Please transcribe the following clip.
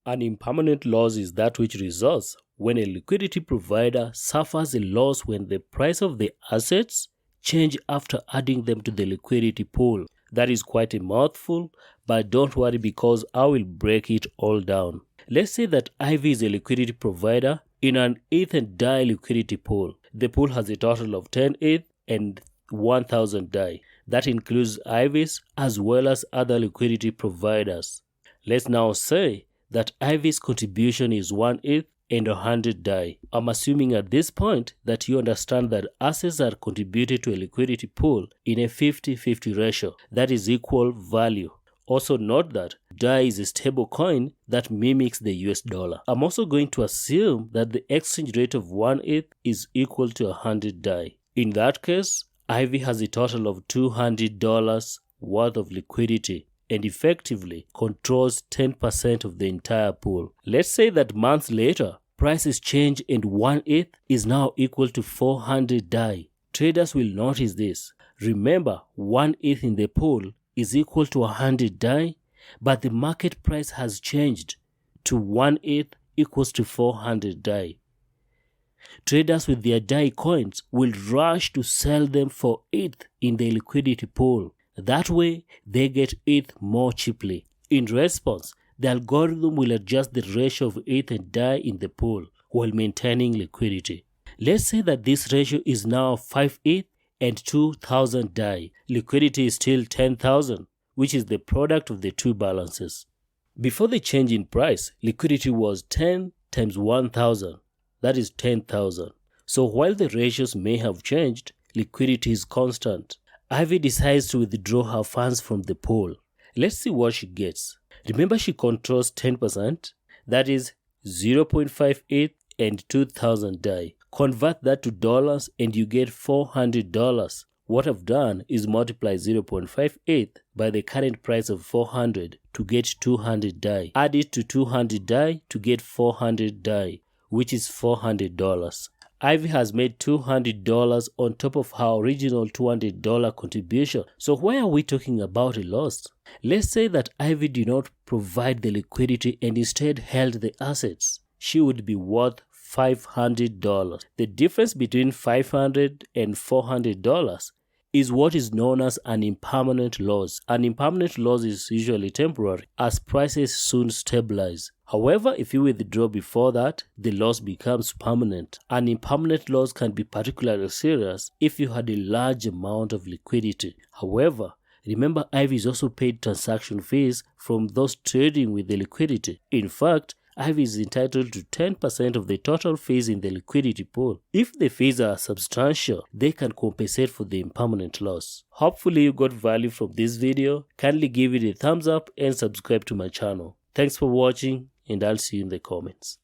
An impermanent loss is that which results when a liquidity provider suffers a loss when the price of the assets change after adding them to the liquidity pool. That is quite a mouthful, but don't worry because I will break it all down. Let's say that Ivy is a liquidity provider in an ETH and DAI liquidity pool. The pool has a total of 10 ETH and 1000 DAI. That includes Ivy's as well as other liquidity providers. Let's now say that Ivy's contribution is 1 ETH and 100 DAI. I'm assuming at this point that you understand that assets are contributed to a liquidity pool in a 50-50 ratio, that is equal value. Also note that DAI is a stable coin that mimics the US dollar. I'm also going to assume that the exchange rate of 1 ETH is equal to 100 DAI. In that case, Ivy has a total of $200 worth of liquidity and effectively controls 10% of the entire pool. Let's say that months later, prices change and 1 ETH is now equal to 400 DAI. Traders will notice this. Remember, 1 ETH in the pool is equal to 100 DAI, but the market price has changed to 1 ETH equals to 400 DAI. Traders with their DAI coins will rush to sell them for ETH in the liquidity pool. That way, they get ETH more cheaply. In response, the algorithm will adjust the ratio of ETH and DAI in the pool while maintaining liquidity. Let's say that this ratio is now 5 ETH and 2000 DAI. Liquidity is still 10,000, which is the product of the two balances. Before the change in price, liquidity was 10 times 1000, that is 10,000. So while the ratios may have changed, liquidity is constant. Ivy decides to withdraw her funds from the pool. Let's see what she gets. Remember, she controls 10%, that is 0.5 ETH and 2000 DAI. Convert that to dollars and you get $400. What I've done is multiply 0.5 ETH by the current price of 400 to get 200 DAI. Add it to 200 DAI to get 400 DAI, which is $400. Ivy has made $200 on top of her original $200 contribution. So why are we talking about a loss? Let's say that Ivy did not provide the liquidity and instead held the assets. She would be worth $500. The difference between $500 and $400 is what is known as an impermanent loss. An impermanent loss is usually temporary as prices soon stabilize. However, if you withdraw before that, the loss becomes permanent. An impermanent loss can be particularly serious if you had a large amount of liquidity. However, remember, Ivy is also paid transaction fees from those trading with the liquidity. In fact, Ivy is entitled to 10% of the total fees in the liquidity pool. If the fees are substantial, they can compensate for the impermanent loss. Hopefully you got value from this video. Kindly give it a thumbs up and subscribe to my channel. Thanks for watching and I'll see you in the comments.